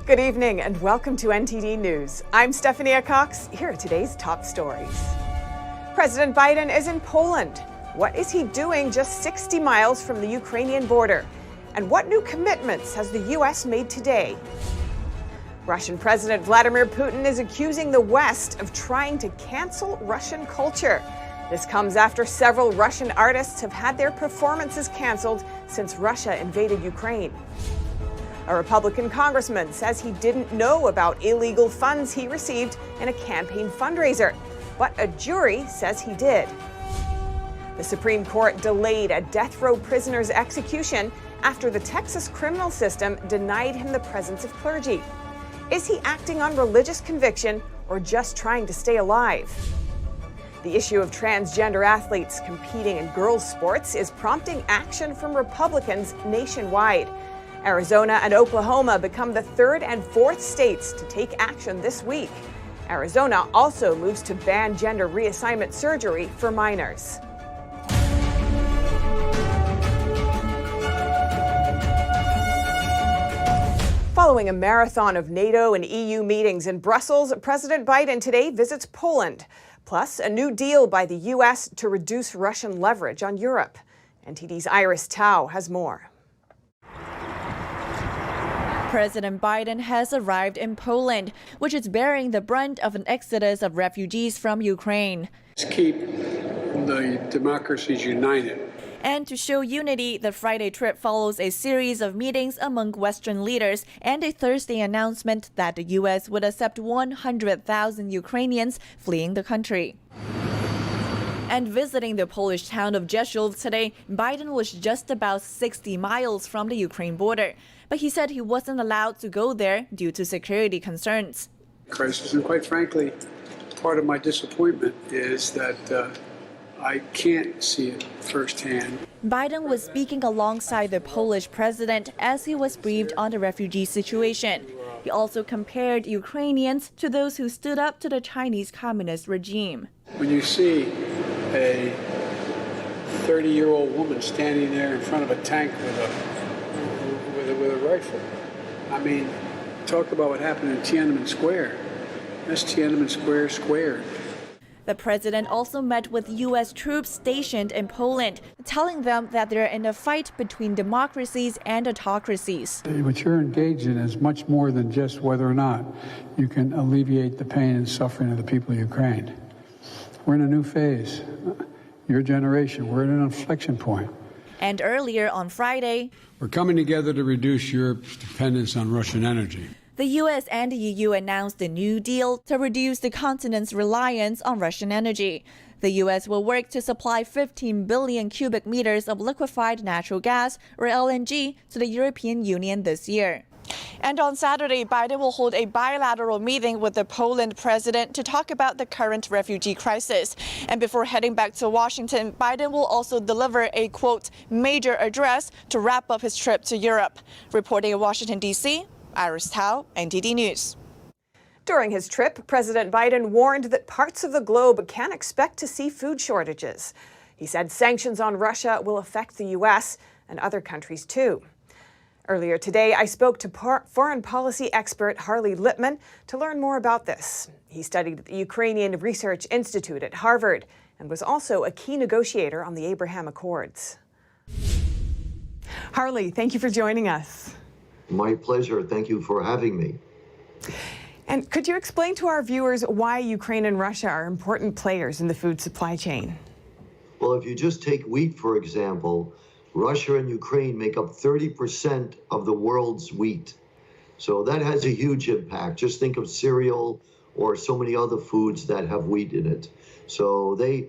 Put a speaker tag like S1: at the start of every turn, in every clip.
S1: Good evening and welcome to NTD News. I'm Stephanie Cox. Here are today's top stories. President Biden is in Poland. What is he doing just 60 miles from the Ukrainian border? And what new commitments has the U.S. made today? Russian President Vladimir Putin is accusing the West of trying to cancel Russian culture. This comes after several Russian artists have had their performances canceled since Russia invaded Ukraine. A Republican congressman says he didn't know about illegal funds he received in a campaign fundraiser, but a jury says he did. The Supreme Court delayed a death row prisoner's execution after the Texas criminal system denied him the presence of clergy. Is he acting on religious conviction or just trying to stay alive? The issue of transgender athletes competing in girls' sports is prompting action from Republicans nationwide. Arizona and Oklahoma become the third and fourth states to take action this week. Arizona also moves to ban gender reassignment surgery for minors. Following a marathon of NATO and EU meetings in Brussels, President Biden today visits Poland, plus a new deal by the U.S. to reduce Russian leverage on Europe. NTD's Iris Tao has more.
S2: President Biden has arrived in Poland, which is bearing the brunt of an exodus of refugees from Ukraine.
S3: Let's keep the democracies united.
S2: And to show unity, the Friday trip follows a series of meetings among Western leaders and a Thursday announcement that the U.S. would accept 100,000 Ukrainians fleeing the country. And visiting the Polish town of Rzeszów today, Biden was just about 60 miles from the Ukraine border. But he said he wasn't allowed to go there due to security concerns.
S3: Crisis, and quite frankly, part of my disappointment is that I can't see it firsthand.
S2: Biden was speaking alongside the Polish president as he was briefed on the refugee situation. He also compared Ukrainians to those who stood up to the Chinese communist regime.
S3: When you see a 30-year-old woman standing there in front of a tank with a rifle, I mean, talk about what happened in Tiananmen Square. That's Tiananmen Square squared.
S2: The president also met with U.S. troops stationed in Poland, telling them that they're in a fight between democracies and autocracies.
S3: What you're engaged in is much more than just whether or not you can alleviate the pain and suffering of the people of Ukraine. We're in a new phase. Your generation, we're at an inflection point.
S2: And earlier on Friday,
S3: we're coming together to reduce Europe's dependence on Russian energy.
S2: The U.S. and the EU announced a new deal to reduce the continent's reliance on Russian energy. The U.S. will work to supply 15 billion cubic meters of liquefied natural gas, or LNG, to the European Union this year. And on Saturday, Biden will hold a bilateral meeting with the Poland president to talk about the current refugee crisis. And before heading back to Washington, Biden will also deliver a, quote, major address to wrap up his trip to Europe. Reporting in Washington, D.C., Iris Tao, NTD News.
S1: During his trip, President Biden warned that parts of the globe can expect to see food shortages. He said sanctions on Russia will affect the U.S. and other countries too. Earlier today, I spoke to foreign policy expert Harley Lippman to learn more about this. He studied at the Ukrainian Research Institute at Harvard and was also a key negotiator on the Abraham Accords. Harley, thank you for joining us.
S4: My pleasure. Thank you for having me.
S1: And could you explain to our viewers why Ukraine and Russia are important players in the food supply chain?
S4: Well, if you just take wheat, for example, Russia and Ukraine make up 30% of the world's wheat. So that has a huge impact. Just think of cereal or so many other foods that have wheat in it. So the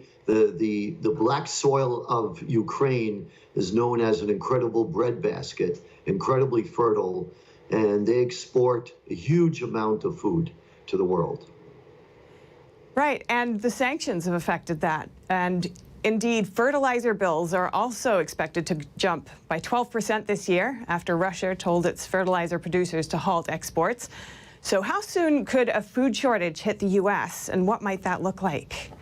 S4: black soil of Ukraine is known as an incredible breadbasket, incredibly fertile, and they export a huge amount of food to the world.
S1: Right, and the sanctions have affected that. And indeed, fertilizer bills are also expected to jump by 12% this year after Russia told its fertilizer producers to halt exports. So how soon could a food shortage hit the U.S., and what might that look like?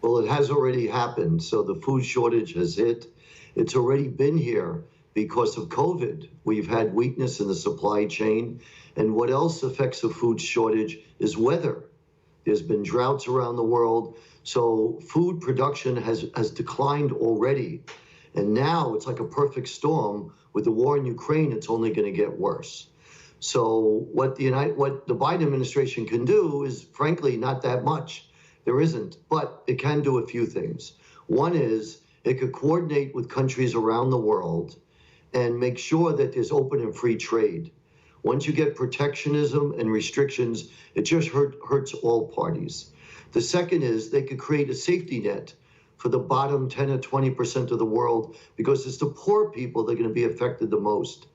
S4: Well, it has already happened. So the food shortage has hit. It's already been here because of COVID, we've had weakness in the supply chain. And what else affects a food shortage is weather. There's been droughts around the world. So food production has declined already. And now it's like a perfect storm. With the war in Ukraine, it's only going to get worse. So what the Biden administration can do is, frankly, not that much. There isn't, but it can do a few things. One is it could coordinate with countries around the world and make sure that there's open and free trade. Once you get protectionism and restrictions, it just hurts all parties. The second is they could create a safety net for the bottom 10 or 20% of the world, because it's the poor people that are going to be affected the most.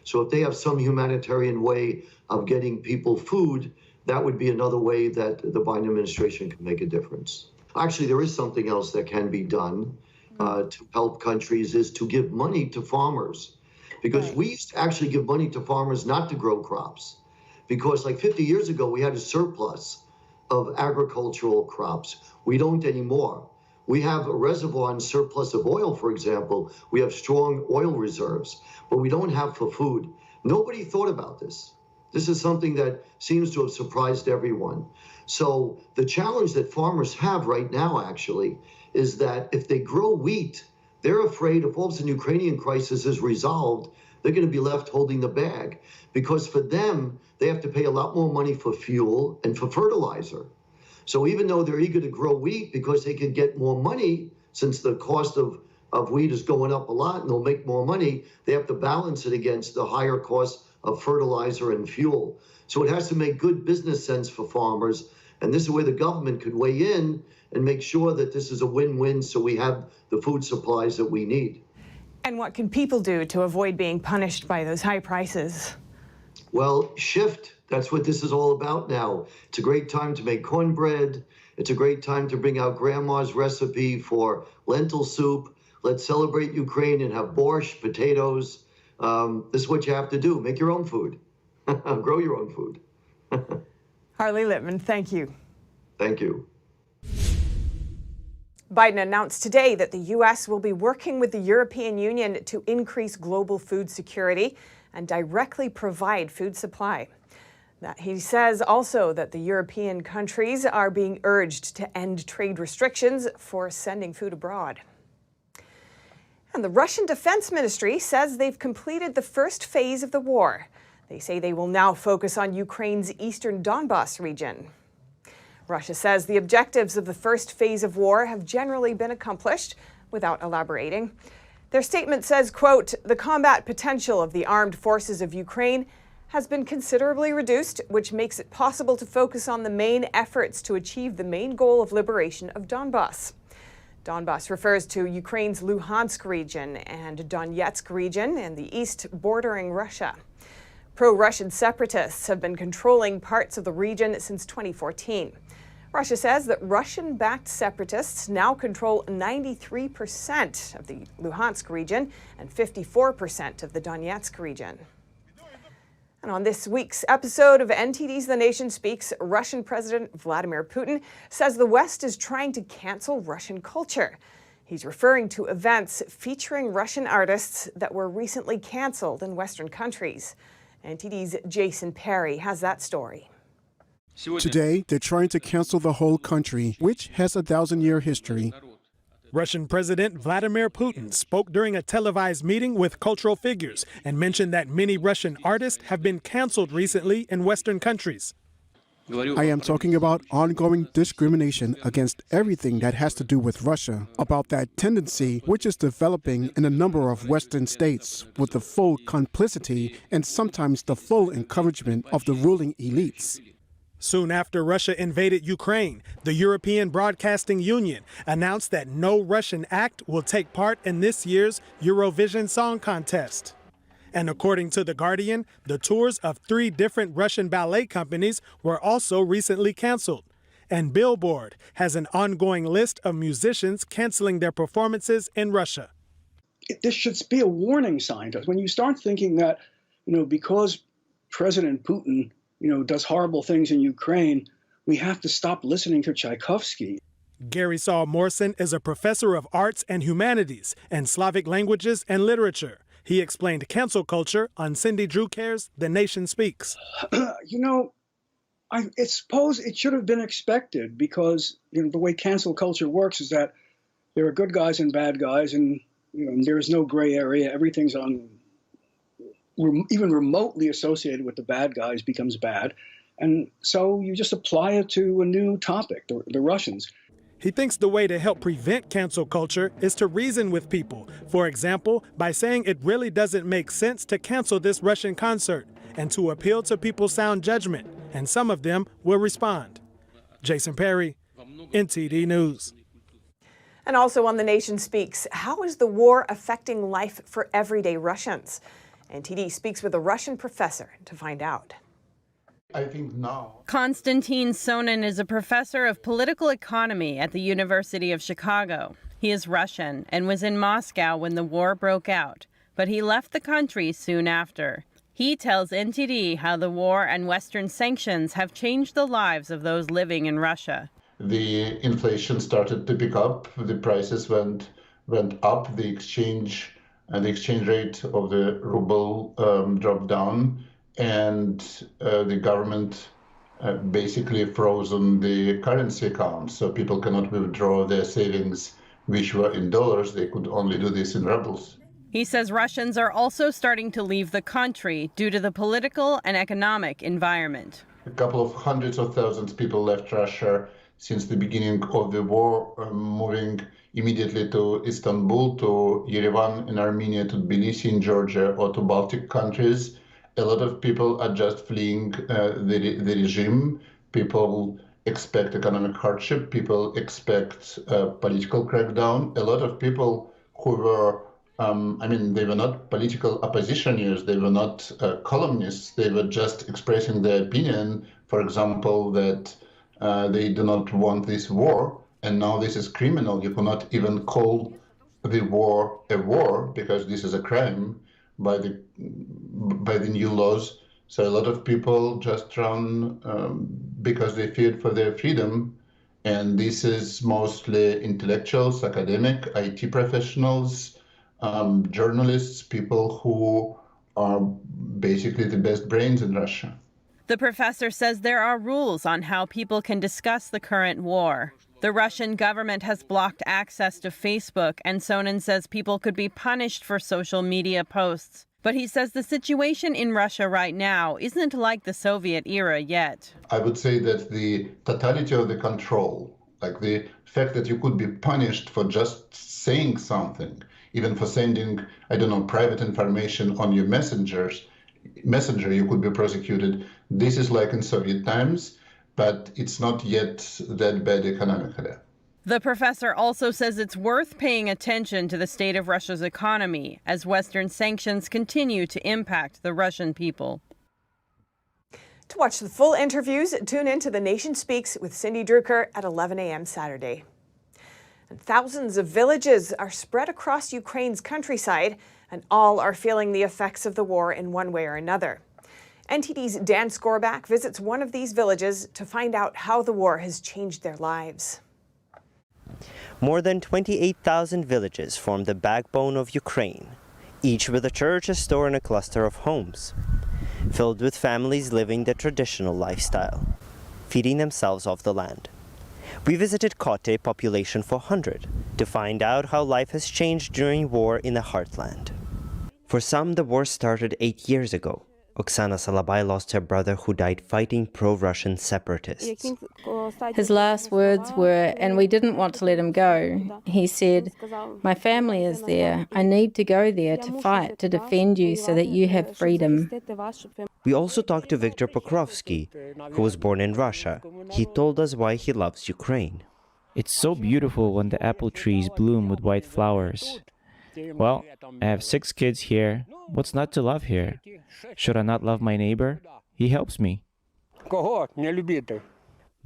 S4: So if they have some humanitarian way of getting people food, that would be another way that the Biden administration can make a difference. Actually, there is something else that can be done to help countries, is to give money to farmers. Because we used to actually give money to farmers not to grow crops. Because like 50 years ago, we had a surplus of agricultural crops. We don't anymore. We have a reservoir and surplus of oil, for example. We have strong oil reserves, but we don't have for food. Nobody thought about this. This is something that seems to have surprised everyone. So the challenge that farmers have right now, actually, is that if they grow wheat, they're afraid if all of a sudden the Ukrainian crisis is resolved, they're going to be left holding the bag. Because for them, they have to pay a lot more money for fuel and for fertilizer. So even though they're eager to grow wheat because they can get more money, since the cost of wheat is going up a lot and they'll make more money, they have to balance it against the higher cost of fertilizer and fuel. So it has to make good business sense for farmers. And this is where the government could weigh in and make sure that this is a win-win so we have the food supplies that we need.
S1: And what can people do to avoid being punished by those high prices?
S4: Well, shift. That's what this is all about now. It's a great time to make cornbread. It's a great time to bring out grandma's recipe for lentil soup. Let's celebrate Ukraine and have borscht, potatoes. This is what you have to do. Make your own food. Grow your own food.
S1: Harley Littman, thank you.
S4: Thank you.
S1: Biden announced today that the U.S. will be working with the European Union to increase global food security and directly provide food supply. He says also that the European countries are being urged to end trade restrictions for sending food abroad. And the Russian Defense Ministry says they've completed the first phase of the war. They say they will now focus on Ukraine's eastern Donbas region. Russia says the objectives of the first phase of war have generally been accomplished, without elaborating. Their statement says, quote, "The combat potential of the armed forces of Ukraine has been considerably reduced, which makes it possible to focus on the main efforts to achieve the main goal of liberation of Donbas." Donbas refers to Ukraine's Luhansk region and Donetsk region in the east bordering Russia. Pro-Russian separatists have been controlling parts of the region since 2014. Russia says that Russian-backed separatists now control 93% of the Luhansk region and 54% of the Donetsk region. And on this week's episode of NTD's The Nation Speaks, Russian President Vladimir Putin says the West is trying to cancel Russian culture. He's referring to events featuring Russian artists that were recently canceled in Western countries. NTD's Jason Perry has that story.
S5: Today, they're trying to cancel the whole country, which has a 1,000-year history.
S6: Russian President Vladimir Putin spoke during a televised meeting with cultural figures and mentioned that many Russian artists have been canceled recently in Western countries.
S5: I am talking about ongoing discrimination against everything that has to do with Russia, about that tendency which is developing in a number of Western states with the full complicity and sometimes the full encouragement of the ruling elites.
S6: Soon after Russia invaded Ukraine, the European Broadcasting Union announced that no Russian act will take part in this year's Eurovision Song Contest. And according to The Guardian, the tours of 3 different Russian ballet companies were also recently canceled. And Billboard has an ongoing list of musicians canceling their performances in Russia.
S7: This should be a warning sign to us. When you start thinking that, because President Putin does horrible things in Ukraine, we have to stop listening to Tchaikovsky.
S6: Gary Saul Morrison is a professor of arts and humanities and Slavic languages and literature. He explained cancel culture on Cindy Drew Care's The Nation Speaks.
S7: I suppose it should have been expected because the way cancel culture works is that there are good guys and bad guys, and there is no gray area. Everything's even remotely associated with the bad guys becomes bad, and so you just apply it to a new topic, the Russians.
S6: He thinks the way to help prevent cancel culture is to reason with people. For example, by saying it really doesn't make sense to cancel this Russian concert and to appeal to people's sound judgment, and some of them will respond. Jason Perry, NTD News.
S1: And also on The Nation Speaks, how is the war affecting life for everyday Russians? NTD speaks with a Russian professor to find out.
S8: I think now.
S9: Konstantin Sonin is a professor of political economy at the University of Chicago. He is Russian and was in Moscow when the war broke out, but he left the country soon after. He tells NTD how the war and Western sanctions have changed the lives of those living in Russia.
S8: The inflation started to pick up. The prices went up. The exchange rate of the ruble dropped down, and the government basically frozen the currency account, so people cannot withdraw their savings, which were in dollars. They could only do this in rubles.
S9: He says Russians are also starting to leave the country due to the political and economic environment.
S8: A couple of hundreds of thousands of people left Russia since the beginning of the war, moving immediately to Istanbul, to Yerevan in Armenia, to Tbilisi in Georgia, or to Baltic countries. A lot of people are just fleeing the regime. People expect economic hardship. People expect political crackdown. A lot of people who were they were not political oppositioners, they were not columnists, they were just expressing their opinion, for example, that they do not want this war, and now this is criminal. You cannot even call the war a war because this is a crime by the new laws. So a lot of people just run because they feared for their freedom, and this is mostly intellectuals, academic, IT professionals, journalists, people who are basically the best brains in Russia.
S9: The professor says there are rules on how people can discuss the current war. The Russian government has blocked access to Facebook, and Sonin says people could be punished for social media posts. But he says the situation in Russia right now isn't like the Soviet era yet.
S8: I would say that the totality of the control, like the fact that you could be punished for just saying something, even for sending, private information on your messenger, you could be prosecuted. This is like in Soviet times, but it's not yet that bad economically.
S9: The professor also says it's worth paying attention to the state of Russia's economy as Western sanctions continue to impact the Russian people.
S1: To watch the full interviews, tune in to The Nation Speaks with Cindy Drucker at 11 a.m. Saturday. And thousands of villages are spread across Ukraine's countryside, and all are feeling the effects of the war in one way or another. NTD's Dan Skorback visits one of these villages to find out how the war has changed their lives.
S10: More than 28,000 villages form the backbone of Ukraine, each with a church, a store, and a cluster of homes, filled with families living the traditional lifestyle, feeding themselves off the land. We visited Kote, population 400, to find out how life has changed during war in the heartland. For some, the war started 8 years ago. Oksana Salabai lost her brother who died fighting pro-Russian separatists.
S11: His last words were, and we didn't want to let him go. He said, "My family is there. I need to go there to fight, to defend you so that you have freedom."
S10: We also talked to Viktor Pokrovsky, who was born in Russia. He told us why he loves Ukraine.
S12: It's so beautiful when the apple trees bloom with white flowers. Well, I have 6 kids here. What's not to love here? Should I not love my neighbor? He helps me.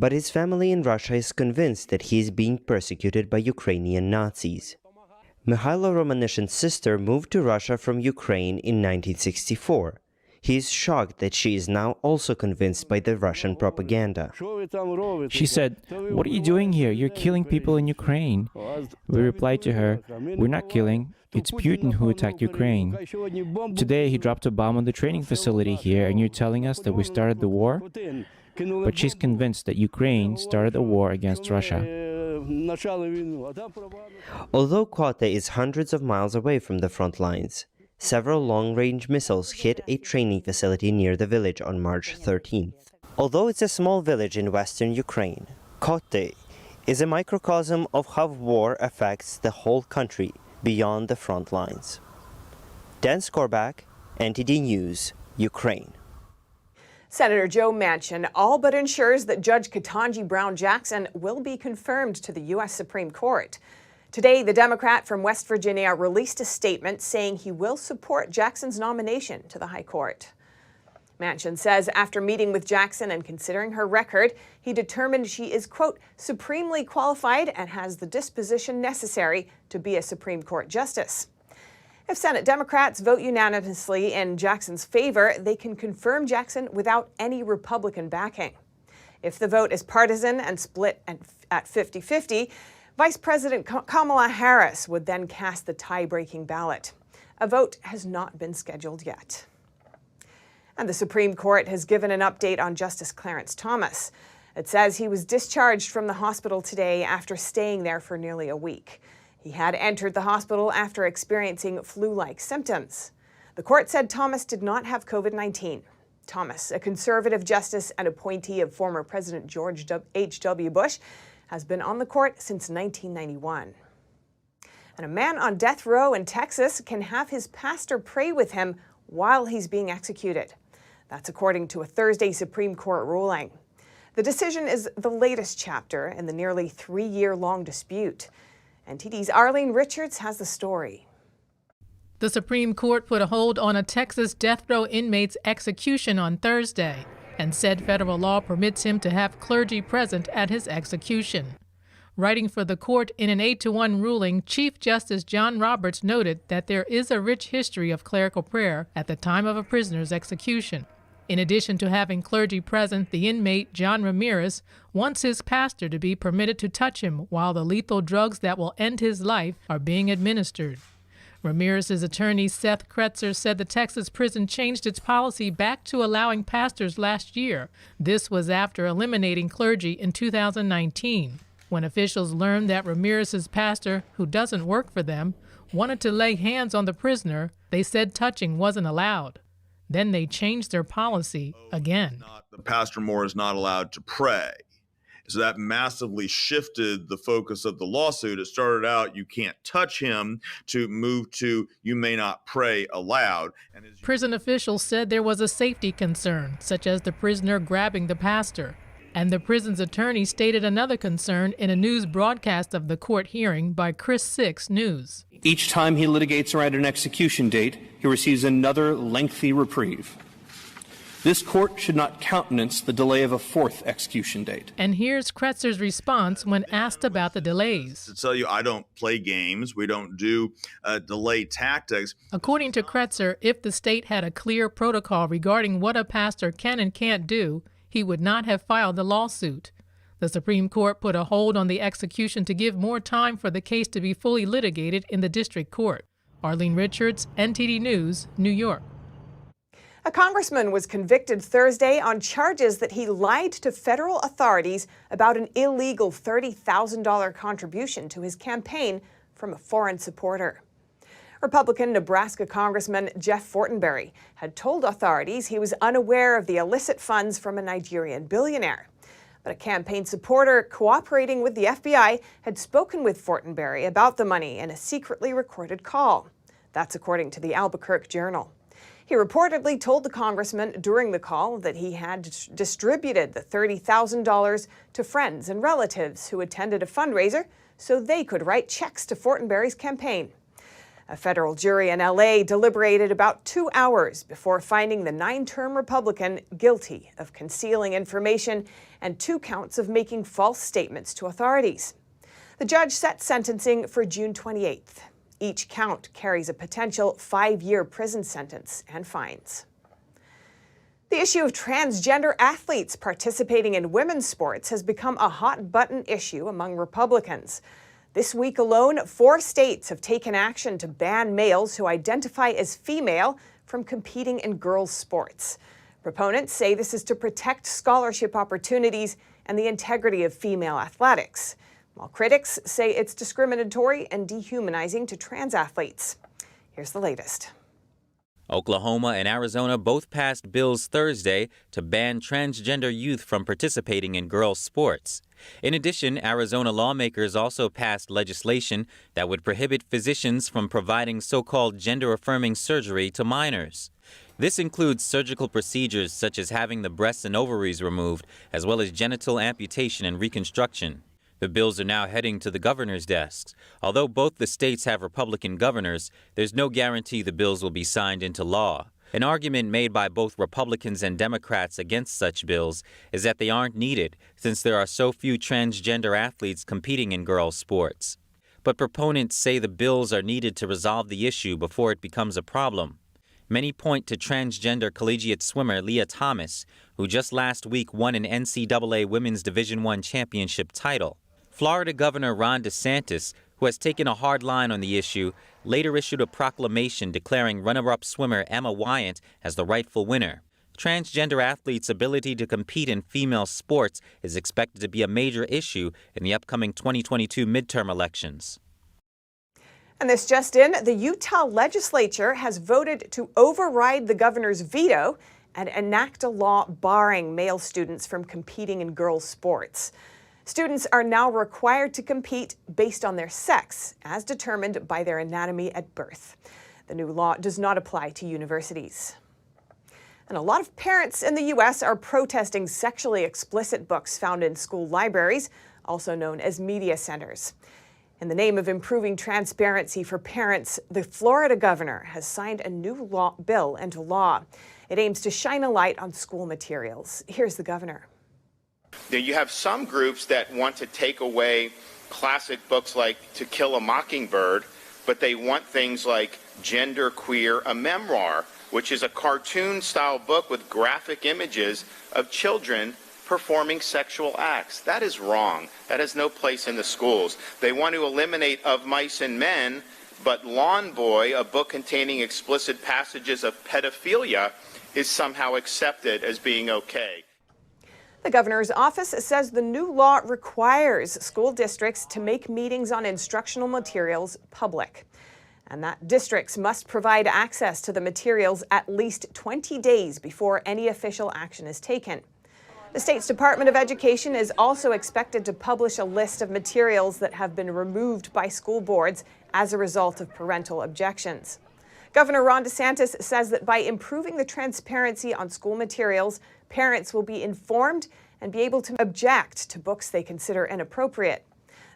S10: But his family in Russia is convinced that he is being persecuted by Ukrainian Nazis. Mikhailo Romanishin's sister moved to Russia from Ukraine in 1964. He is shocked that she is now also convinced by the Russian propaganda.
S12: She said, "What are you doing here? You're killing people in Ukraine." We replied to her, "We're not killing. It's Putin who attacked Ukraine. Today, he dropped a bomb on the training facility here, and you're telling us that we started the war? But she's convinced that Ukraine started a war against Russia.
S10: Although Quate is hundreds of miles away from the front lines, several long-range missiles hit a training facility near the village on March 13th. Although it's a small village in western Ukraine, Quate is a microcosm of how war affects the whole country beyond the front lines. Dan Skorbak, NTD News, Ukraine.
S1: Senator Joe Manchin all but ensures that Judge Ketanji Brown Jackson will be confirmed to the U.S. Supreme Court. Today, the Democrat from West Virginia released a statement saying he will support Jackson's nomination to the High Court. Manchin says after meeting with Jackson and considering her record, he determined she is, quote, supremely qualified and has the disposition necessary to be a Supreme Court justice. If Senate Democrats vote unanimously in Jackson's favor, they can confirm Jackson without any Republican backing. If the vote is partisan and split at 50-50, Vice President Kamala Harris would then cast the tie-breaking ballot. A vote has not been scheduled yet. And the Supreme Court has given an update on Justice Clarence Thomas. It says he was discharged from the hospital today after staying there for nearly a week. He had entered the hospital after experiencing flu-like symptoms. The court said Thomas did not have COVID-19. Thomas, a conservative justice and appointee of former President George H.W. Bush, has been on the court since 1991. And a man on death row in Texas can have his pastor pray with him while he's being executed. That's according to a Thursday Supreme Court ruling. The decision is the latest chapter in the nearly 3-year-long dispute. NTD's Arlene Richards has the story.
S13: The Supreme Court put a hold on a Texas death row inmate's execution on Thursday and said federal law permits him to have clergy present at his execution. Writing for the court in an 8-1 ruling, Chief Justice John Roberts noted that there is a rich history of clerical prayer at the time of a prisoner's execution. In addition to having clergy present, the inmate, John Ramirez, wants his pastor to be permitted to touch him while the lethal drugs that will end his life are being administered. Ramirez's attorney, Seth Kretzer, said the Texas prison changed its policy back to allowing pastors last year. This was after eliminating clergy in 2019. When officials learned that Ramirez's pastor, who doesn't work for them, wanted to lay hands on the prisoner, they said touching wasn't allowed. Then they changed their policy again.
S14: The pastor more is not allowed to pray. So that massively shifted the focus of the lawsuit. It started out, you can't touch him, to move to, you may not pray aloud.
S13: Prison officials said there was a safety concern, such as the prisoner grabbing the pastor. And the prison's attorney stated another concern in a news broadcast of the court hearing by Chris 6 News.
S15: Each time he litigates around an execution date, he receives another lengthy reprieve. This court should not countenance the delay of a fourth execution date.
S13: And here's Kretzer's response when asked about the delays.
S14: To tell you, I don't play games. We don't do delay tactics.
S13: According to Kretzer, if the state had a clear protocol regarding what a pastor can and can't do, he would not have filed the lawsuit. The Supreme Court put a hold on the execution to give more time for the case to be fully litigated in the district court. Arlene Richards, NTD News, New York.
S1: A congressman was convicted Thursday on charges that he lied to federal authorities about an illegal $30,000 contribution to his campaign from a foreign supporter. Republican Nebraska Congressman Jeff Fortenberry had told authorities he was unaware of the illicit funds from a Nigerian billionaire. But a campaign supporter cooperating with the FBI had spoken with Fortenberry about the money in a secretly recorded call. That's according to the Albuquerque Journal. He reportedly told the congressman during the call that he had distributed the $30,000 to friends and relatives who attended a fundraiser so they could write checks to Fortenberry's campaign. A federal jury in L.A. deliberated about 2 hours before finding the 9-term Republican guilty of concealing information and 2 counts of making false statements to authorities. The judge set sentencing for June 28th. Each count carries a potential 5-year prison sentence and fines. The issue of transgender athletes participating in women's sports has become a hot-button issue among Republicans. This week alone, 4 states have taken action to ban males who identify as female from competing in girls' sports. Proponents say this is to protect scholarship opportunities and the integrity of female athletics, while critics say it's discriminatory and dehumanizing to trans athletes. Here's the latest.
S16: Oklahoma and Arizona both passed bills Thursday to ban transgender youth from participating in girls' sports. In addition, Arizona lawmakers also passed legislation that would prohibit physicians from providing so-called gender-affirming surgery to minors. This includes surgical procedures such as having the breasts and ovaries removed, as well as genital amputation and reconstruction. The bills are now heading to the governor's desks. Although both the states have Republican governors, there's no guarantee the bills will be signed into law. An argument made by both Republicans and Democrats against such bills is that they aren't needed, since there are so few transgender athletes competing in girls' sports. But proponents say the bills are needed to resolve the issue before it becomes a problem. Many point to transgender collegiate swimmer Leah Thomas, who just last week won an NCAA Women's Division I championship title. Florida Governor Ron DeSantis, who has taken a hard line on the issue, later issued a proclamation declaring runner-up swimmer Emma Wyant as the rightful winner. Transgender athletes' ability to compete in female sports is expected to be a major issue in the upcoming 2022 midterm elections.
S1: And this just in, the Utah legislature has voted to override the governor's veto and enact a law barring male students from competing in girls' sports. Students are now required to compete based on their sex, as determined by their anatomy at birth. The new law does not apply to universities. And a lot of parents in the U.S. are protesting sexually explicit books found in school libraries, also known as media centers. In the name of improving transparency for parents, the Florida governor has signed a new bill into law. It aims to shine a light on school materials. Here's the governor.
S17: Now, you have some groups that want to take away classic books like To Kill a Mockingbird, but they want things like Gender Queer, a Memoir, which is a cartoon-style book with graphic images of children performing sexual acts. That is wrong. That has no place in the schools. They want to eliminate Of Mice and Men, but Lawn Boy, a book containing explicit passages of pedophilia, is somehow accepted as being okay.
S1: The governor's office says the new law requires school districts to make meetings on instructional materials public, and that districts must provide access to the materials at least 20 days before any official action is taken. The state's Department of Education is also expected to publish a list of materials that have been removed by school boards as a result of parental objections. Governor Ron DeSantis says that by improving the transparency on school materials, parents will be informed and be able to object to books they consider inappropriate.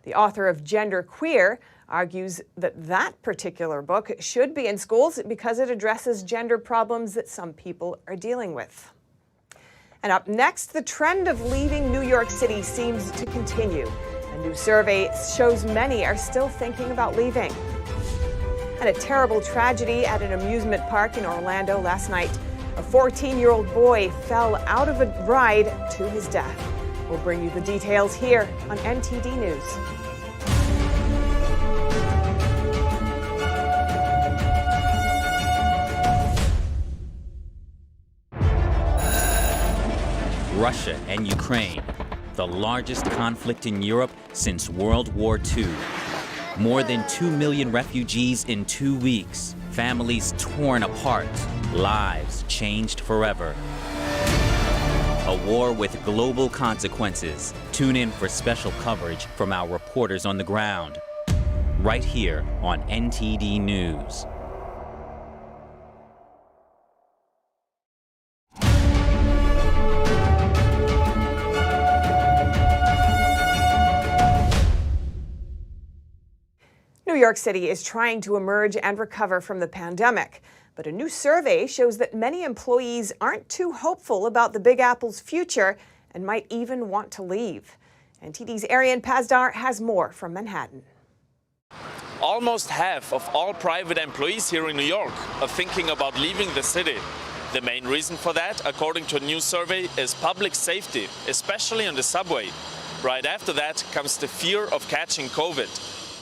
S1: The author of Gender Queer argues that that particular book should be in schools because it addresses gender problems that some people are dealing with. And up next, the trend of leaving New York City seems to continue. A new survey shows many are still thinking about leaving. And a terrible tragedy at an amusement park in Orlando last night. A 14-year-old boy fell out of a ride to his death. We'll bring you the details here on NTD News.
S16: Russia and Ukraine, the largest conflict in Europe since World War II. More than 2 million refugees in 2 weeks, families torn apart, lives changed forever. A war with global consequences. Tune in for special coverage from our reporters on the ground, right here on NTD News.
S1: New York City is trying to emerge and recover from the pandemic, but a new survey shows that many employees aren't too hopeful about the Big Apple's future and might even want to leave. NTD's Arian Pazdar has more from Manhattan.
S18: Almost half of all private employees here in New York are thinking about leaving the city. The main reason for that, according to a new survey, is public safety, especially on the subway. Right after that comes the fear of catching COVID.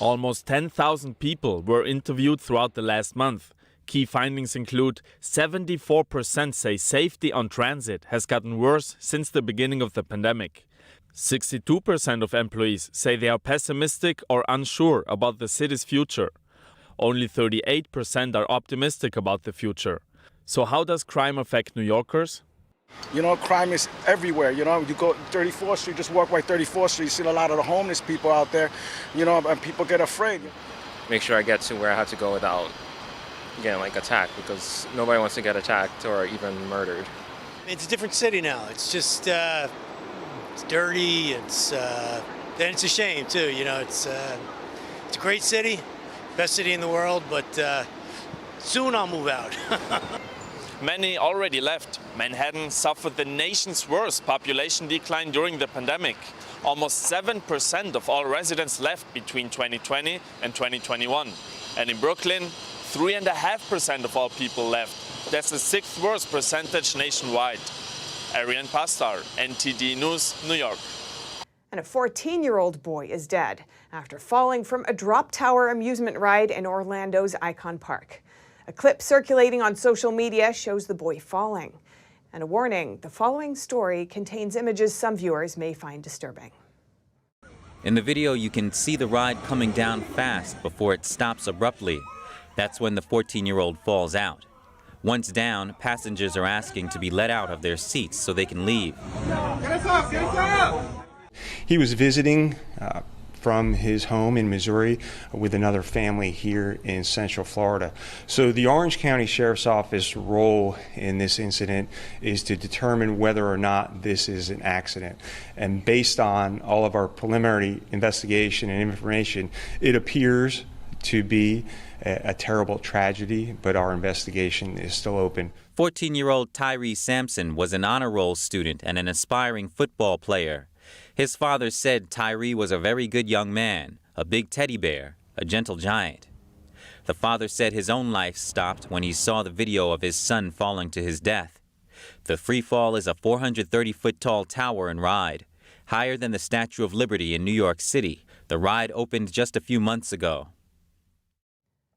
S18: Almost 10,000 people were interviewed throughout the last month. Key findings include 74% say safety on transit has gotten worse since the beginning of the pandemic. 62% of employees say they are pessimistic or unsure about the city's future. Only 38% are optimistic about the future. So how does crime affect New Yorkers?
S19: You know, crime is everywhere. You know, you go 34th Street, just walk by 34th Street, you see a lot of the homeless people out there, you know, and people get afraid.
S20: Make sure I get to where I have to go without getting attacked, because nobody wants to get attacked or even murdered.
S21: It's a different city now. It's just it's dirty. It's a shame too. You know, it's a great city, best city in the world, but soon I'll move out.
S18: Many already left. Manhattan suffered the nation's worst population decline during the pandemic. Almost 7% of all residents left between 2020 and 2021. And in Brooklyn, 3.5% of all people left. That's the 6th worst percentage nationwide. Arian Pastar, NTD News, New York.
S1: And a 14-year-old boy is dead after falling from a drop tower amusement ride in Orlando's Icon Park. A clip circulating on social media shows the boy falling. And a warning, the following story contains images some viewers may find disturbing.
S16: In the video, you can see the ride coming down fast before it stops abruptly. That's when the 14-year-old falls out. Once down, passengers are asking to be let out of their seats so they can leave.
S22: Get us up! Get us up!
S23: He was visiting from his home in Missouri with another family here in Central Florida. So the Orange County Sheriff's Office role in this incident is to determine whether or not this is an accident. And based on all of our preliminary investigation and information, it appears to be a terrible tragedy, but our investigation is still open.
S16: 14-year-old Tyree Sampson was an honor roll student and an aspiring football player. His father said Tyree was a very good young man, a big teddy bear, a gentle giant. The father said his own life stopped when he saw the video of his son falling to his death. The free fall is a 430-foot-tall tower and ride, higher than the Statue of Liberty in New York City. The ride opened just a few months ago.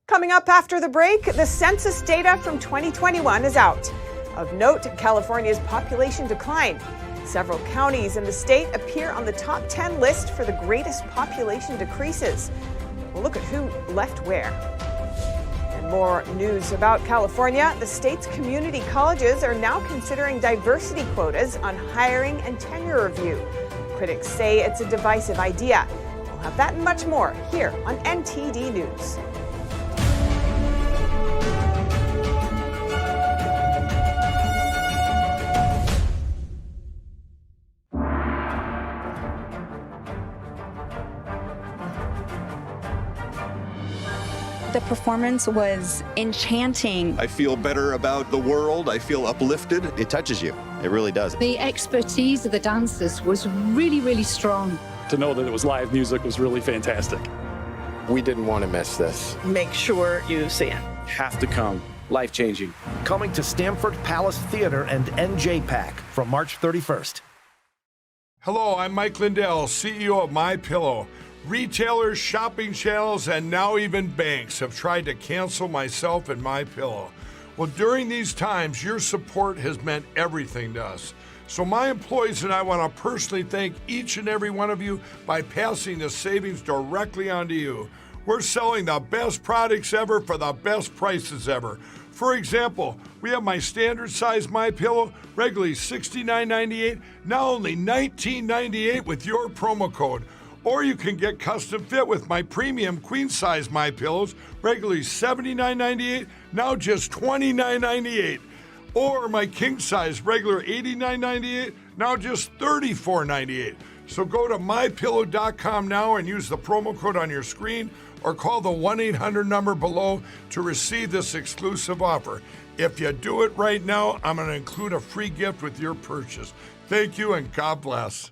S1: Coming up after the break, the census data from 2021 is out. Of note, California's population decline. Several counties in the state appear on the top 10 list for the greatest population decreases. We'll look at who left where. And more news about California. The state's community colleges are now considering diversity quotas on hiring and tenure review. Critics say it's a divisive idea. We'll have that and much more here on NTD News.
S24: The performance was enchanting.
S25: I feel better about the world. I feel uplifted.
S26: It touches you. It really does.
S27: The expertise of the dancers was really, really strong.
S28: To know that it was live music was really fantastic.
S26: We didn't want to miss this.
S29: Make sure you see it.
S30: Have to come. Life-changing. Coming to Stamford Palace Theater and NJPAC from March 31st.
S31: Hello, I'm Mike Lindell, CEO of MyPillow. Retailers, shopping channels, and now even banks have tried to cancel myself and MyPillow. Well, during these times, your support has meant everything to us. So my employees and I want to personally thank each and every one of you by passing the savings directly on to you. We're selling the best products ever for the best prices ever. For example, we have my standard size MyPillow, regularly $69.98, now only $19.98 with your promo code. Or you can get custom fit with my premium queen size MyPillows, regularly $79.98, now just $29.98. Or my king size, regular $89.98, now just $34.98. So go to mypillow.com now and use the promo code on your screen or call the 1-800 number below to receive this exclusive offer. If you do it right now, I'm going to include a free gift with your purchase. Thank you and God bless.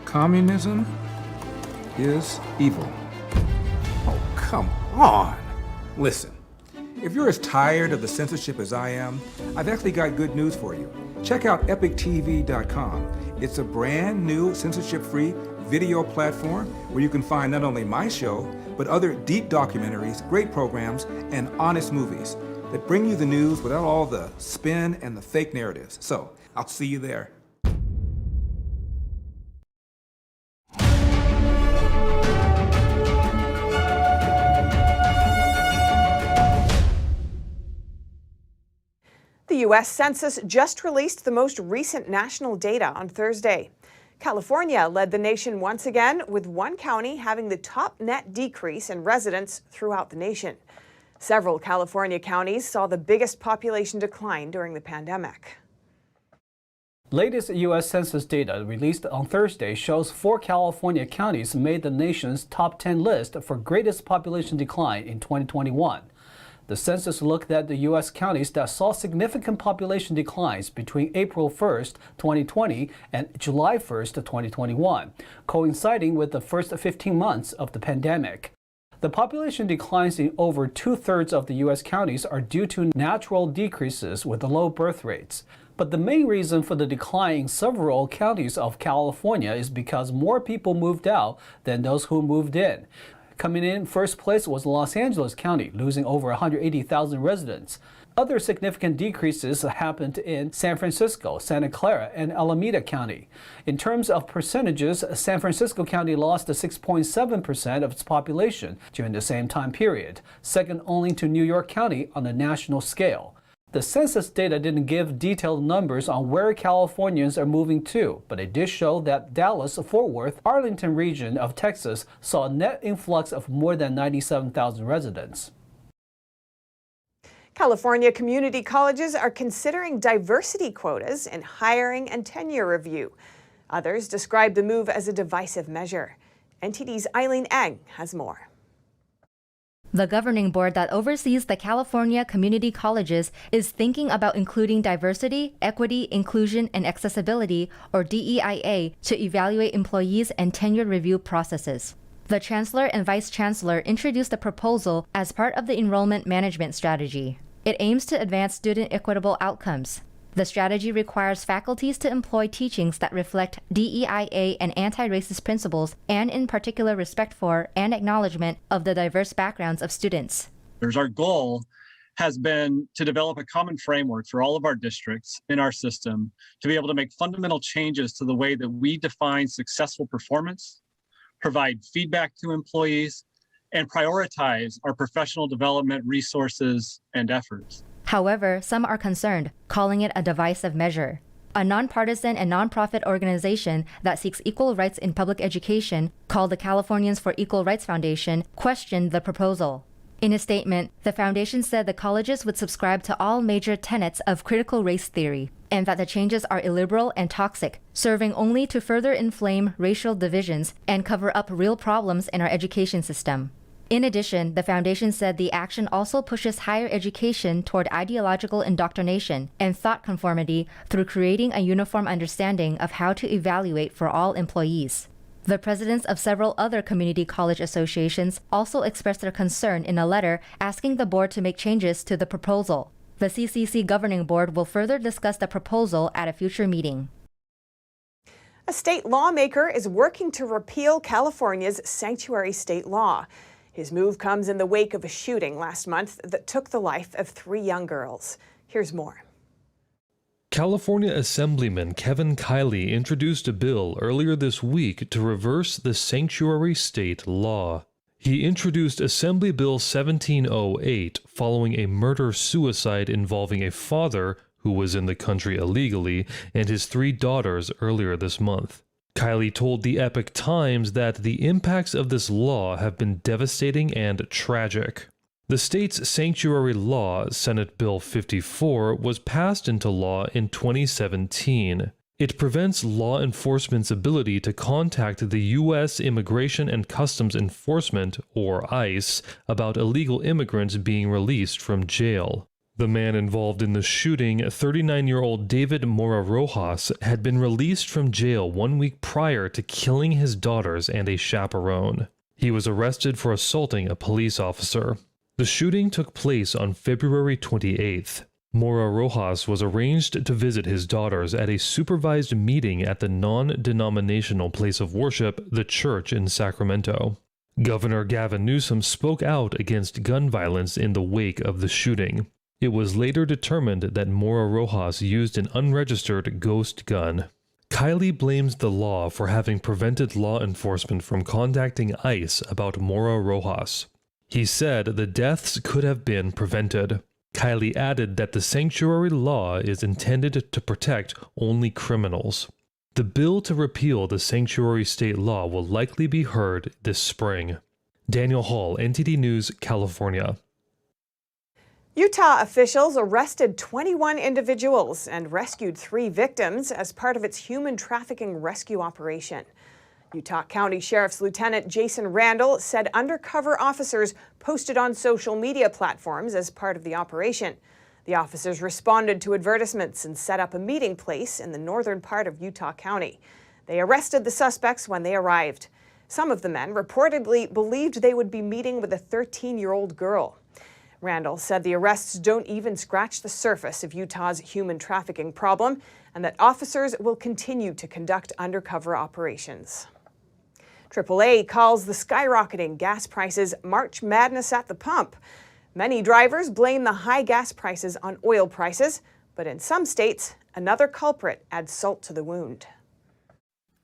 S32: Communism is evil. Oh, come on. Listen, if you're as tired of the censorship as I am, I've actually got good news for you. Check out epictv.com. It's a brand new censorship-free video platform where you can find not only my show, but other deep documentaries, great programs, and honest movies that bring you the news without all the spin and the fake narratives. So, I'll see you there.
S1: The U.S. Census just released the most recent national data on Thursday. California led the nation once again, with one county having the top net decrease in residents throughout the nation. Several California counties saw the biggest population decline during the pandemic.
S2: Latest U.S. Census data released on Thursday shows 4 California counties made the nation's top 10 list for greatest population decline in 2021. The census looked at the U.S. counties that saw significant population declines between April 1st, 2020 and July 1st, 2021, coinciding with the first 15 months of the pandemic. The population declines in over 2/3 of the U.S. counties are due to natural decreases with low birth rates. But the main reason for the decline in several counties of California is because more people moved out than those who moved in. Coming in first place was Los Angeles County, losing over 180,000 residents. Other significant decreases happened in San Francisco, Santa Clara, and Alameda County. In terms of percentages, San Francisco County lost 6.7% of its population during the same time period, second only to New York County on a national scale. The census data didn't give detailed numbers on where Californians are moving to, but it did show that Dallas-Fort Worth, Arlington region of Texas saw a net influx of more than 97,000 residents.
S1: California community colleges are considering diversity quotas in hiring and tenure review. Others describe the move as a divisive measure. NTD's Eileen Eng has more.
S3: The governing board that oversees the California community colleges is thinking about including diversity, equity, inclusion, and accessibility, or DEIA, to evaluate employees and tenure review processes. The chancellor and vice chancellor introduced the proposal as part of the enrollment management strategy. It aims to advance student equitable outcomes. The strategy requires faculties to employ teachings that reflect DEIA and anti-racist principles, and in particular respect for and acknowledgement of the diverse backgrounds of students.
S4: Our goal has been to develop a common framework for all of our districts in our system to be able to make fundamental changes to the way that we define successful performance, provide feedback to employees, and prioritize our professional development resources and efforts.
S3: However, some are concerned, calling it a divisive measure. A nonpartisan and nonprofit organization that seeks equal rights in public education, called the Californians for Equal Rights Foundation, questioned the proposal. In a statement, the foundation said the colleges would subscribe to all major tenets of critical race theory, and that the changes are illiberal and toxic, serving only to further inflame racial divisions and cover up real problems in our education system. In addition, the foundation said the action also pushes higher education toward ideological indoctrination and thought conformity through creating a uniform understanding of how to evaluate for all employees. The presidents of several other community college associations also expressed their concern in a letter asking the board to make changes to the proposal. The CCC governing board will further discuss the proposal at a future meeting.
S1: A state lawmaker is working to repeal California's sanctuary state law. His move comes in the wake of a shooting last month that took the life of 3 young girls. Here's more.
S5: California Assemblyman Kevin Calif introduced a bill earlier this week to reverse the sanctuary state law. He introduced Assembly Bill 1708 following a murder-suicide involving a father who was in the country illegally and his 3 daughters earlier this month. Calif told the Epoch Times that the impacts of this law have been devastating and tragic. The state's sanctuary law, Senate Bill 54, was passed into law in 2017. It prevents law enforcement's ability to contact the U.S. Immigration and Customs Enforcement, or ICE, about illegal immigrants being released from jail. The man involved in the shooting, 39-year-old David Mora Rojas, had been released from jail 1 week prior to killing his daughters and a chaperone. He was arrested for assaulting a police officer. The shooting took place on February 28th. Mora Rojas was arranged to visit his daughters at a supervised meeting at the non-denominational place of worship, the church in Sacramento. Governor Gavin Newsom spoke out against gun violence in the wake of the shooting. It was later determined that Mora Rojas used an unregistered ghost gun. Kiley blames the law for having prevented law enforcement from contacting ICE about Mora Rojas. He said the deaths could have been prevented. Kiley added that the sanctuary law is intended to protect only criminals. The bill to repeal the sanctuary state law will likely be heard this spring. Daniel Hall, NTD News, California.
S1: Utah officials arrested 21 individuals and rescued 3 victims as part of its human trafficking rescue operation. Utah County Sheriff's Lieutenant Jason Randall said undercover officers posted on social media platforms as part of the operation. The officers responded to advertisements and set up a meeting place in the northern part of Utah County. They arrested the suspects when they arrived. Some of the men reportedly believed they would be meeting with a 13-year-old girl. Randall said the arrests don't even scratch the surface of Utah's human trafficking problem and that officers will continue to conduct undercover operations. AAA calls the skyrocketing gas prices March Madness at the pump. Many drivers blame the high gas prices on oil prices, but in some states, another culprit adds salt to the wound.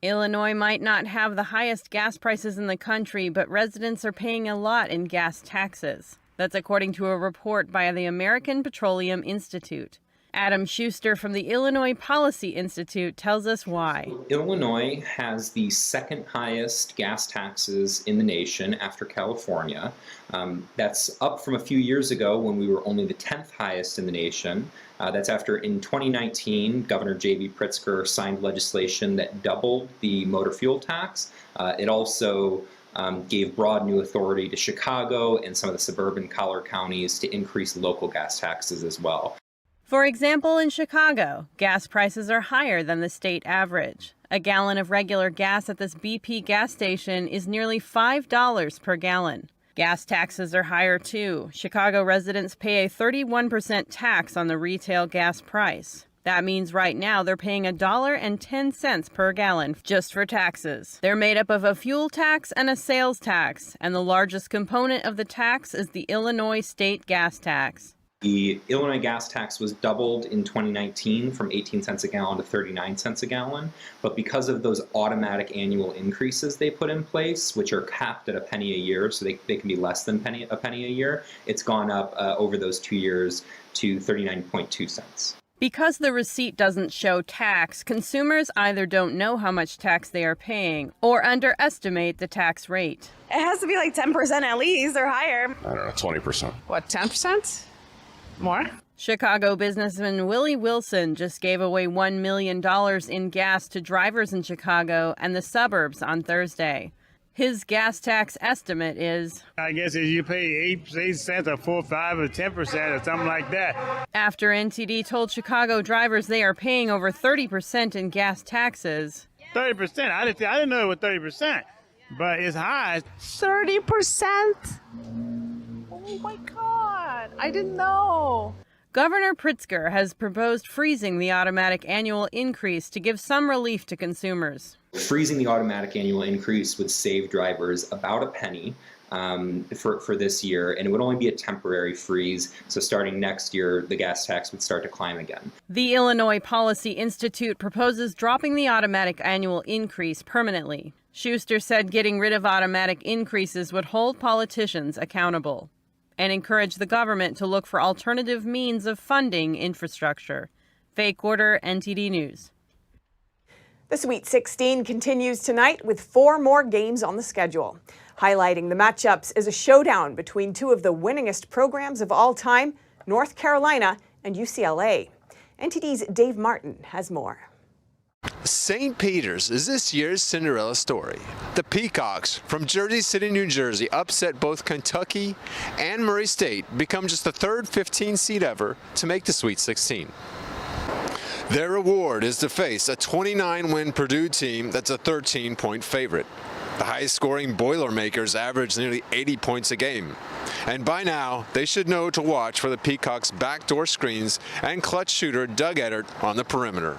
S6: Illinois might not have the highest gas prices in the country, but residents are paying a lot in gas taxes. That's according to a report by the American Petroleum Institute. Adam Schuster from the Illinois Policy Institute tells us why.
S7: Illinois has the second highest gas taxes in the nation after California. That's up from a few years ago when we were only the 10th highest in the nation. That's after in 2019, Governor J.B. Pritzker signed legislation that doubled the motor fuel tax. It also gave broad new authority to Chicago and some of the suburban collar counties to increase local gas taxes as well.
S6: For example, in Chicago, gas prices are higher than the state average. A gallon of regular gas at this BP gas station is nearly $5 per gallon. Gas taxes are higher too. Chicago residents pay a 31% tax on the retail gas price. That means right now they're paying $1.10 per gallon just for taxes. They're made up of a fuel tax and a sales tax, and the largest component of the tax is the Illinois state gas tax.
S7: The Illinois gas tax was doubled in 2019 from 18 cents a gallon to 39 cents a gallon. But because of those automatic annual increases they put in place, which are capped at a penny a year, so they can be less than a penny a year, it's gone up over those 2 years to 39.2 cents.
S6: Because the receipt doesn't show tax, consumers either don't know how much tax they are paying or underestimate the tax rate.
S8: It has to be like 10% at least or higher.
S26: I don't know, 20%.
S8: What, 10%? More?
S6: Chicago businessman Willie Wilson just gave away $1 million in gas to drivers in Chicago and the suburbs on Thursday. His gas tax estimate is,
S9: I guess if you pay 8 cents or 4, 5 or 10% or something like that.
S6: After NTD told Chicago drivers they are paying over 30% in gas taxes.
S9: 30%? I didn't know it was 30%, but it's high.
S8: 30%? Oh my God, I didn't know.
S6: Governor Pritzker has proposed freezing the automatic annual increase to give some relief to consumers.
S7: Freezing the automatic annual increase would save drivers about a penny for this year, and it would only be a temporary freeze. So starting next year, the gas tax would start to climb again.
S6: The Illinois Policy Institute proposes dropping the automatic annual increase permanently. Schuster said getting rid of automatic increases would hold politicians accountable and encourage the government to look for alternative means of funding infrastructure. Faye Quarter, NTD News.
S1: The Sweet 16 continues tonight with 4 more games on the schedule. Highlighting the matchups is a showdown between 2 of the winningest programs of all time, North Carolina and UCLA. NTD's Dave Martin has more.
S10: St. Peter's is this year's Cinderella story. The Peacocks from Jersey City, New Jersey upset both Kentucky and Murray State, become just the third 15 seed ever to make the Sweet 16. Their reward is to face a 29-win Purdue team that's a 13-point favorite. The high-scoring Boilermakers average nearly 80 points a game. And by now, they should know to watch for the Peacocks' backdoor screens and clutch shooter Doug Eddard on the perimeter.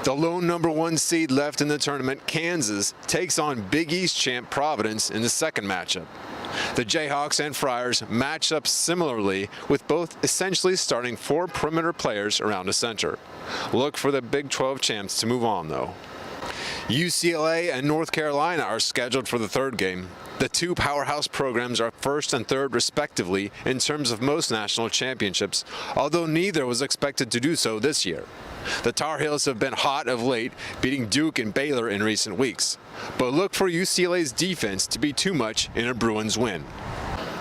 S10: The lone #1 seed left in the tournament, Kansas, takes on Big East champ Providence in the second matchup. The Jayhawks and Friars match up similarly, with both essentially starting 4 perimeter players around a center. Look for the Big 12 champs to move on, though. UCLA and North Carolina are scheduled for the third game. The two powerhouse programs are first and third respectively in terms of most national championships, although neither was expected to do so this year. The Tar Heels have been hot of late, beating Duke and Baylor in recent weeks. But look for UCLA's defense to be too much in a Bruins win.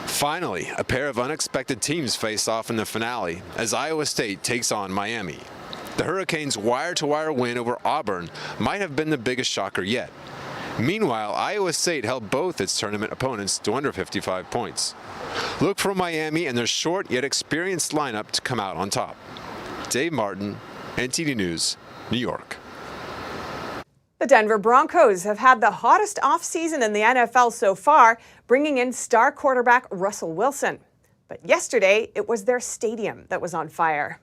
S10: Finally, a pair of unexpected teams face off in the finale as Iowa State takes on Miami. The Hurricanes' wire-to-wire win over Auburn might have been the biggest shocker yet. Meanwhile, Iowa State held both its tournament opponents to under 55 points. Look for Miami and their short yet experienced lineup to come out on top. Dave Martin, NTD News, New York.
S1: The Denver Broncos have had the hottest offseason in the NFL so far, bringing in star quarterback Russell Wilson. But yesterday, it was their stadium that was on fire.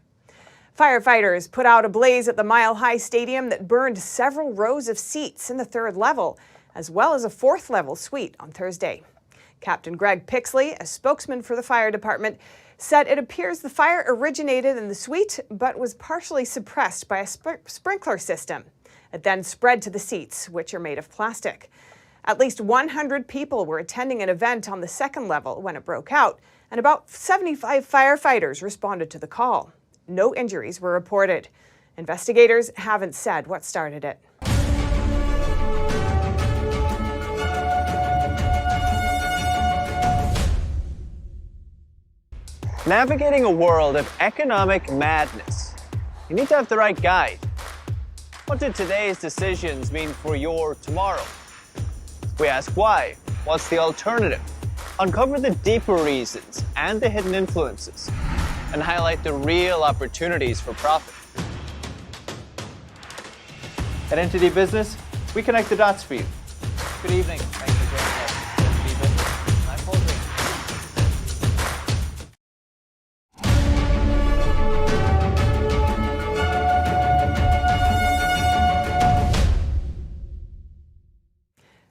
S1: Firefighters put out a blaze at the Mile High Stadium that burned several rows of seats in the third level, as well as a fourth level suite on Thursday. Captain Greg Pixley, a spokesman for the fire department, said it appears the fire originated in the suite but was partially suppressed by a sprinkler system. It then spread to the seats, which are made of plastic. At least 100 people were attending an event on the second level when it broke out, and about 75 firefighters responded to the call. No injuries were reported. Investigators haven't said what started it.
S11: Navigating a world of economic madness, you need to have the right guide. What do today's decisions mean for your tomorrow? We ask why. What's the alternative? Uncover the deeper reasons and the hidden influences, and highlight the real opportunities for profit. At NTD Business, we connect the dots for you. Good evening. Thanks for joining us. NTD Business. I'm Paul Green.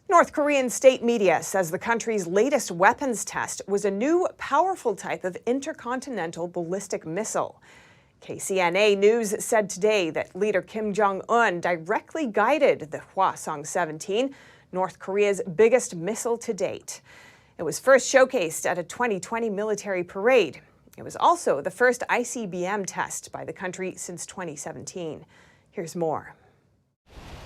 S1: North Korean state media says the country's latest weapons test was a new, powerful type of intercontinental ballistic missile. KCNA News said today that leader Kim Jong-un directly guided the Hwasong-17, North Korea's biggest missile to date. It was first showcased at a 2020 military parade. It was also the first ICBM test by the country since 2017. Here's more.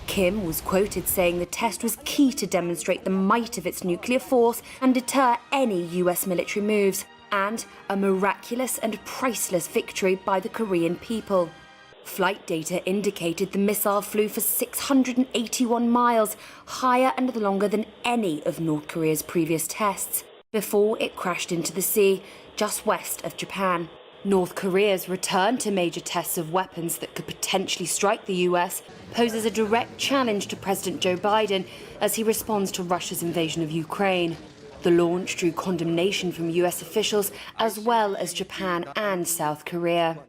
S12: Kim was quoted saying the test was key to demonstrate the might of its nuclear force and deter any US military moves, and a miraculous and priceless victory by the Korean people. Flight data indicated the missile flew for 681 miles, higher and longer than any of North Korea's previous tests, before it crashed into the sea just west of Japan. North Korea's return to major tests of weapons that could potentially strike the US poses a direct challenge to President Joe Biden as he responds to Russia's invasion of Ukraine. The launch drew condemnation from US officials as well as Japan and South Korea.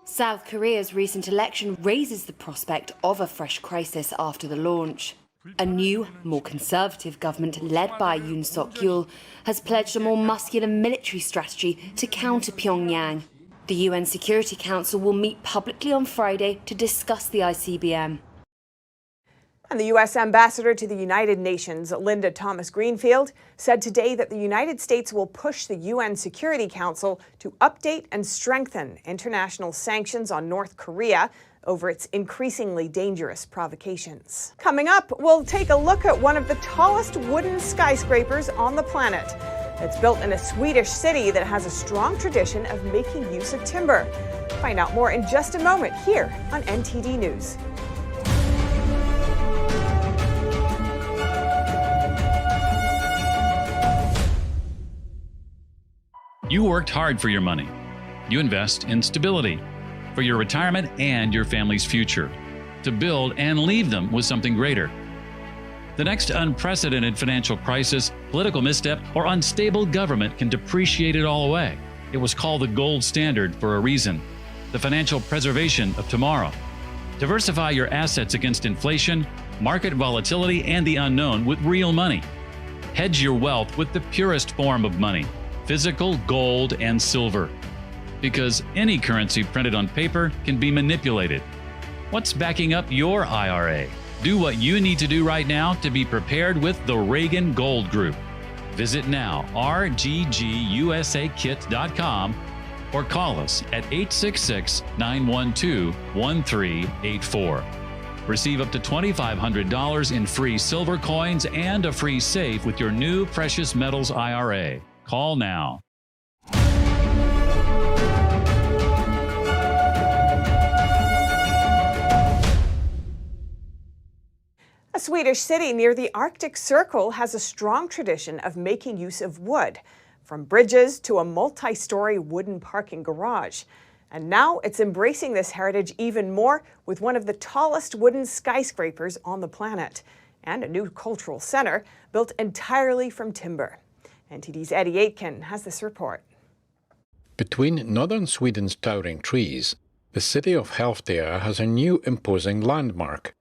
S12: South Korea's recent election raises the prospect of a fresh crisis after the launch. A new, more conservative government led by Yoon Suk-yeol has pledged a more muscular military strategy to counter Pyongyang. The UN Security Council will meet publicly on Friday to discuss the ICBM.
S1: And the U.S. Ambassador to the United Nations, Linda Thomas-Greenfield, said today that the United States will push the UN Security Council to update and strengthen international sanctions on North Korea over its increasingly dangerous provocations. Coming up, we'll take a look at one of the tallest wooden skyscrapers on the planet. It's built in a Swedish city that has a strong tradition of making use of timber. Find out more in just a moment here on NTD News.
S13: You worked hard for your money. You invest in stability for your retirement and your family's future, to build and leave them with something greater. The next unprecedented financial crisis, political misstep, or unstable government can depreciate it all away. It was called the gold standard for a reason. The financial preservation of tomorrow. Diversify your assets against inflation, market volatility, and the unknown with real money. Hedge your wealth with the purest form of money, physical gold and silver. Because any currency printed on paper can be manipulated. What's backing up your IRA? Do what you need to do right now to be prepared with the Reagan Gold Group. Visit now, rggusakit.com, or call us at 866-912-1384. Receive up to $2,500 in free silver coins and a free safe with your new precious metals IRA. Call now.
S1: A Swedish city near the Arctic Circle has a strong tradition of making use of wood, from bridges to a multi-story wooden parking garage. And now it's embracing this heritage even more with one of the tallest wooden skyscrapers on the planet and a new cultural center built entirely from timber. NTD's Eddie Aitken has this report.
S14: Between northern Sweden's towering trees, the city of Halftea has a new imposing landmark.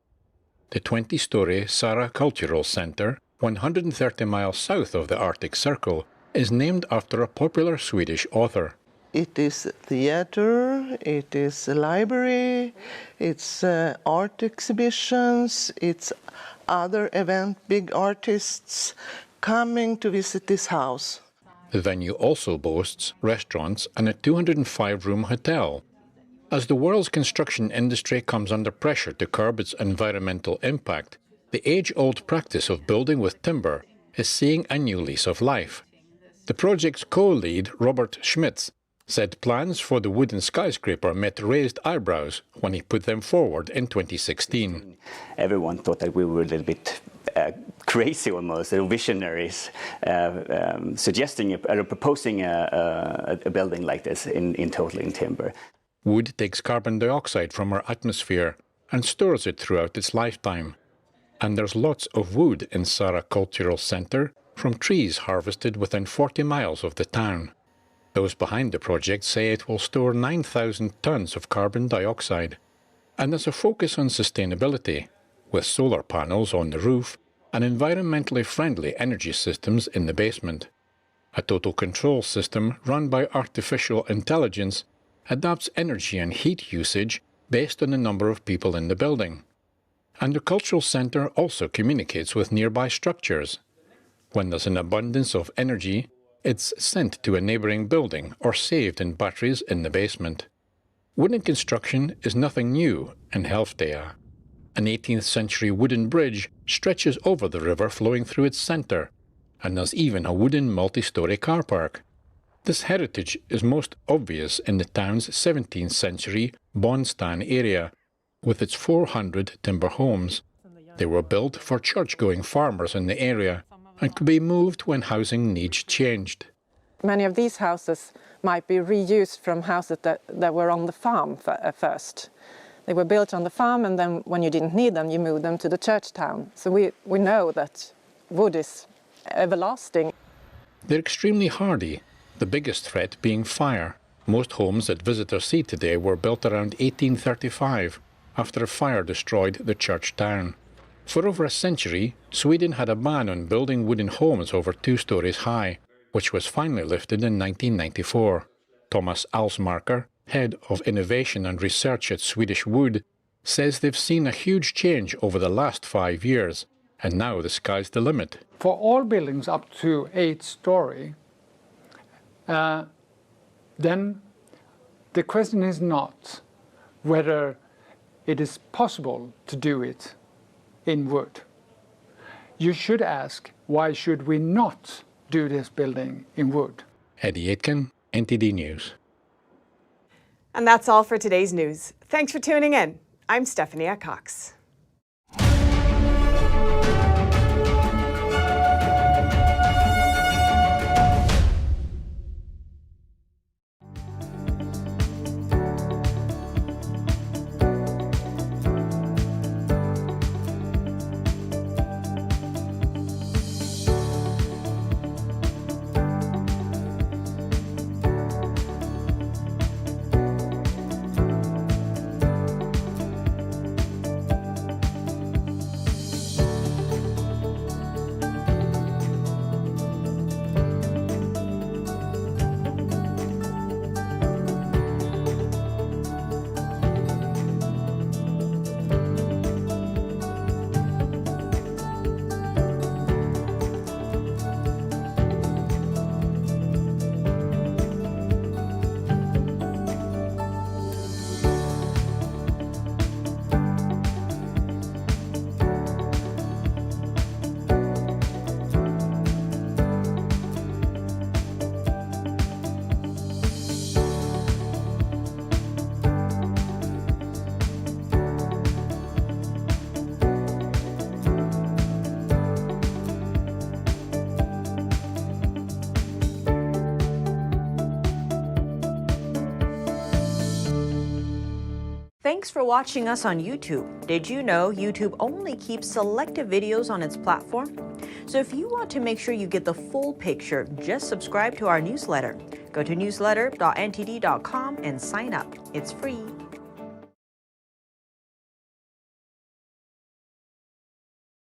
S14: The 20-story Sara Cultural Center, 130 miles south of the Arctic Circle, is named after a popular Swedish author.
S15: It is a theater, it is a library, it's art exhibitions, it's other event, big artists coming to visit this house.
S14: The venue also boasts restaurants and a 205-room hotel. As the world's construction industry comes under pressure to curb its environmental impact, the age-old practice of building with timber is seeing a new lease of life. The project's co-lead, Robert Schmitz, said plans for the wooden skyscraper met raised eyebrows when he put them forward in 2016.
S16: Everyone thought that we were a little bit crazy almost, visionaries, suggesting or proposing a building like this totally in timber.
S14: Wood takes carbon dioxide from our atmosphere and stores it throughout its lifetime. And there's lots of wood in Sara Cultural Center from trees harvested within 40 miles of the town. Those behind the project say it will store 9,000 tons of carbon dioxide. And there's a focus on sustainability, with solar panels on the roof and environmentally friendly energy systems in the basement. A total control system run by artificial intelligence adapts energy and heat usage based on the number of people in the building. And the cultural center also communicates with nearby structures. When there's an abundance of energy, it's sent to a neighboring building or saved in batteries in the basement. Wooden construction is nothing new in Halftea. An 18th century wooden bridge stretches over the river flowing through its center, and there's even a wooden multi-story car park. This heritage is most obvious in the town's 17th century Bonstan area, with its 400 timber homes. They were built for church-going farmers in the area and could be moved when housing needs changed.
S17: Many of these houses might be reused from houses that were on the farm first. They were built on the farm, and then when you didn't need them, you moved them to the church town. So we know that wood is everlasting.
S14: They're extremely hardy, the biggest threat being fire. Most homes that visitors see today were built around 1835, after a fire destroyed the church town. For over a century, Sweden had a ban on building wooden homes over 2 stories high, which was finally lifted in 1994. Thomas Alsmarker, head of innovation and research at Swedish Wood, says they've seen a huge change over the last 5 years, and now the sky's the limit.
S18: For all buildings up to 8 story, then the question is not whether it is possible to do it in wood. You should ask, why should we not do this building in wood?
S14: Eddie Aitken, NTD News.
S1: And that's all for today's news. Thanks for tuning in. I'm Stephanie Cox.
S19: Thanks for watching us on YouTube. Did you know YouTube only keeps selected videos on its platform? So if you want to make sure you get the full picture, just subscribe to our newsletter. Go to newsletter.ntd.com and sign up. It's free.